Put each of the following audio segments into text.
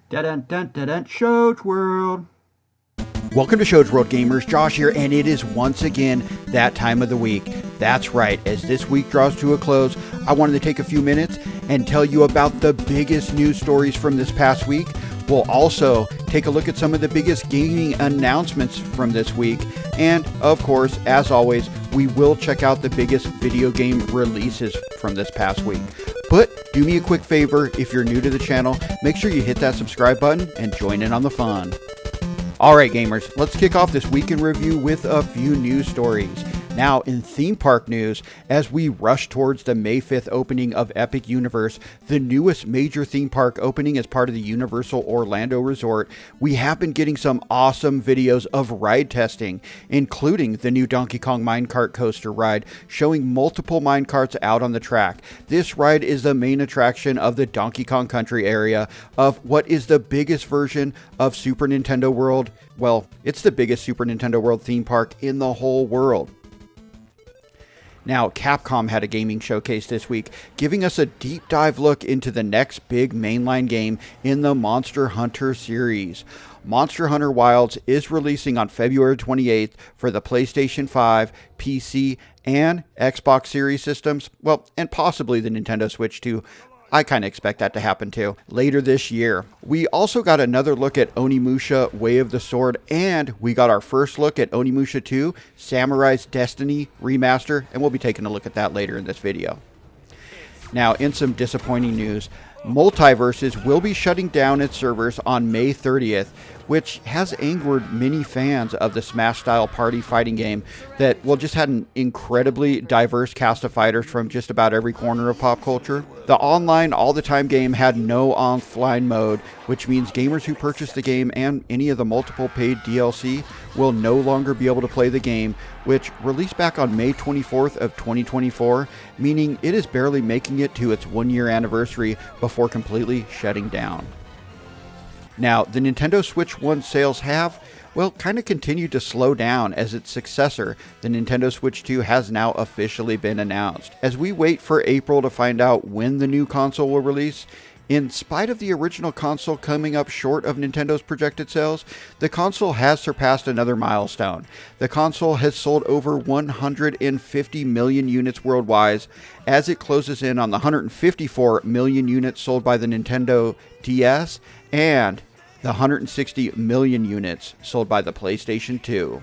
Dun-dun-dun-dun-dun, Shows World. Welcome to Shows World Gamers, Josh here, and it is once again that time of the week. That's right, as this week draws to a close, I wanted to take a few minutes and tell you about the biggest news stories from this past week. We'll also take a look at some of the biggest gaming announcements from this week. And, of course, as always, we will check out the biggest video game releases from this past week. But do me a quick favor, if you're new to the channel, make sure you hit that subscribe button and join in on the fun. Alright gamers, let's kick off this week in review with a few news stories. Now, in theme park news, as we rush towards the May 5th opening of Epic Universe, the newest major theme park opening as part of the Universal Orlando Resort, we have been getting some awesome videos of ride testing, including the new Donkey Kong Minecart Coaster ride, showing multiple minecarts out on the track. This ride is the main attraction of the Donkey Kong Country area of what is the biggest version of Super Nintendo World. Well, it's the biggest Super Nintendo World theme park in the whole world. Now, Capcom had a gaming showcase this week, giving us a deep dive look into the next big mainline game in the Monster Hunter series. Monster Hunter Wilds is releasing on February 28th for the PlayStation 5, PC, and Xbox Series systems, well, and possibly the Nintendo Switch too. I kind of expect that to happen too, later this year. We also got another look at Onimusha Way of the Sword, and we got our first look at Onimusha 2 Samurai's Destiny Remaster, and we'll be taking a look at that later in this video. Now, in some disappointing news, Multiverses will be shutting down its servers on May 30th, which has angered many fans of the Smash-style party fighting game that, well, just had an incredibly diverse cast of fighters from just about every corner of pop culture. The online all-the-time game had no offline mode, which means gamers who purchase the game and any of the multiple paid DLC will no longer be able to play the game, which released back on May 24th of 2024, meaning it is barely making it to its one-year anniversary before completely shutting down. Now, the Nintendo Switch 1 sales have, well, kind of continued to slow down as its successor, the Nintendo Switch 2, has now officially been announced. As we wait for April to find out when the new console will release, in spite of the original console coming up short of Nintendo's projected sales, the console has surpassed another milestone. The console has sold over 150 million units worldwide as it closes in on the 154 million units sold by the Nintendo DS and the 160 million units sold by the PlayStation 2.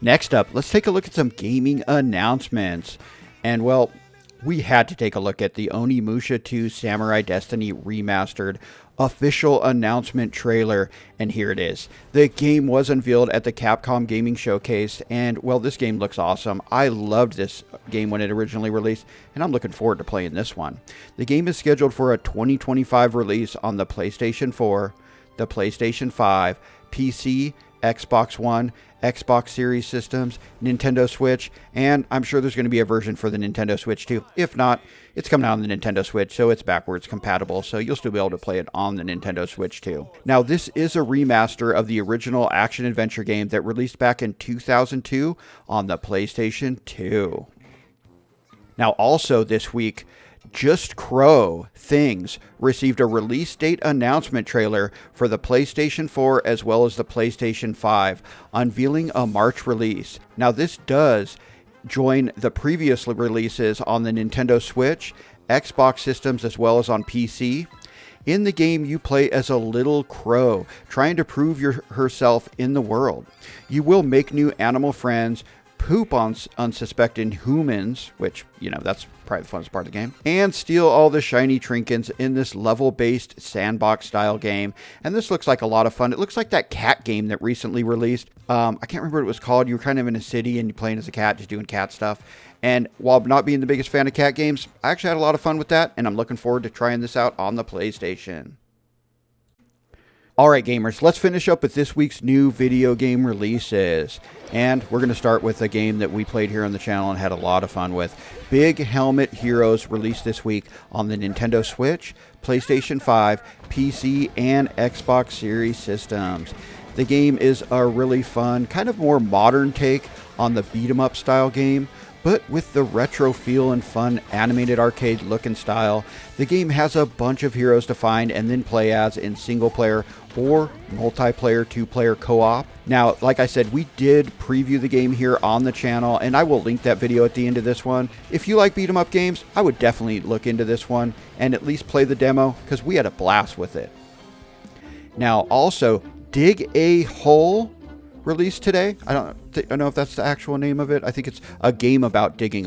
Next up, let's take a look at some gaming announcements. And well, we had to take a look at the Onimusha 2 Samurai Destiny Remastered official announcement trailer, and here it is. The game was unveiled at the Capcom Gaming Showcase, and well, this game looks awesome. I loved this game when it originally released, and I'm looking forward to playing this one. The game is scheduled for a 2025 release on the PlayStation 4, the PlayStation 5, PC, Xbox One, Xbox Series systems, Nintendo Switch, and I'm sure there's going to be a version for the Nintendo Switch too. If not, it's coming out on the Nintendo Switch, so it's backwards compatible, so you'll still be able to play it on the Nintendo Switch too. Now, this is a remaster of the original action-adventure game that released back in 2002 on the PlayStation 2. Now, also this week, Just Crow Things received a release date announcement trailer for the PlayStation 4 as well as the PlayStation 5, unveiling a March release. Now, this does join the previous releases on the Nintendo Switch, Xbox systems, as well as on PC. In the game, you play as a little crow trying to prove herself in the world. You will make new animal friends, poop on unsuspecting humans, which, you know, that's probably the funnest part of the game, and steal all the shiny trinkets in this level-based sandbox-style game. And this looks like a lot of fun. It looks like that cat game that recently released. I can't remember what it was called. You were kind of in a city and you're playing as a cat, just doing cat stuff. And while not being the biggest fan of cat games, I actually had a lot of fun with that, and I'm looking forward to trying this out on the PlayStation. Alright gamers, let's finish up with this week's new video game releases. And we're going to start with a game that we played here on the channel and had a lot of fun with. Big Helmet Heroes released this week on the Nintendo Switch, PlayStation 5, PC, and Xbox Series systems. The game is a really fun, kind of more modern take on the beat-em-up style game, But with the retro feel and fun animated arcade look and style, the game has a bunch of heroes to find and then play as in single player or multiplayer 2-player co-op. Now, like I said, we did preview the game here on the channel, and I will link that video at the end of this one. If you like beat 'em up games, I would definitely look into this one and at least play the demo, because we had a blast with it. Now, also, Dig a Hole released today. I don't know if that's the actual name of it. I think it's a game about digging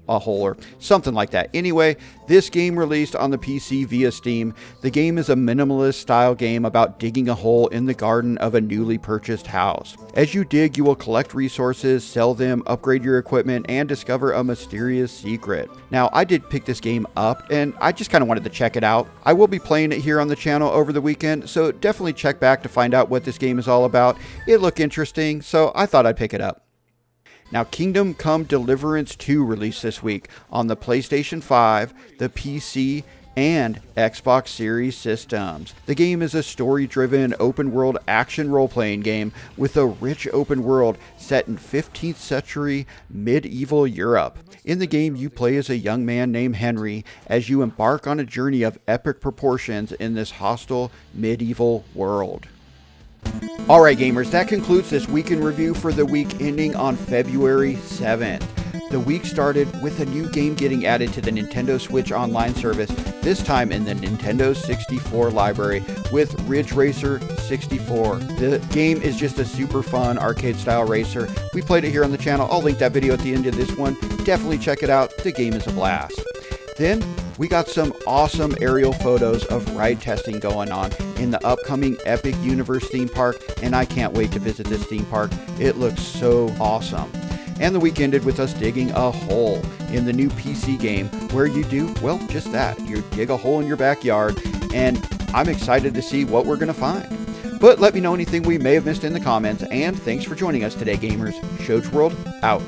a hole or something like that. Anyway, this game released on the PC via Steam. The game is a minimalist style game about digging a hole in the garden of a newly purchased house. As you dig, you will collect resources, sell them, upgrade your equipment, and discover a mysterious secret. Now, I did pick this game up, and I just kind of wanted to check it out. I will be playing it here on the channel over the weekend, so definitely check back to find out what this game is all about. It looked interesting, so I thought I'd pick it up. Now, Kingdom Come Deliverance 2 released this week on the PlayStation 5, the PC, and Xbox Series systems. The game is a story-driven, open-world action role-playing game with a rich open world set in 15th century medieval Europe. In the game, you play as a young man named Henry as you embark on a journey of epic proportions in this hostile medieval world. Alright gamers, that concludes this week in review for the week ending on February 7th. The week started with a new game getting added to the Nintendo Switch Online service, this time in the Nintendo 64 library with Ridge Racer 64. The game is just a super fun arcade style racer. We played it here on the channel. I'll link that video at the end of this one. Definitely check it out. The game is a blast. Then we got some awesome aerial photos of ride testing going on in the upcoming Epic Universe theme park, and I can't wait to visit this theme park. It looks so awesome. And the week ended with us digging a hole in the new PC game where you do, well, just that. You dig a hole in your backyard, and I'm excited to see what we're going to find. But let me know anything we may have missed in the comments, and thanks for joining us today, gamers. Shows World out.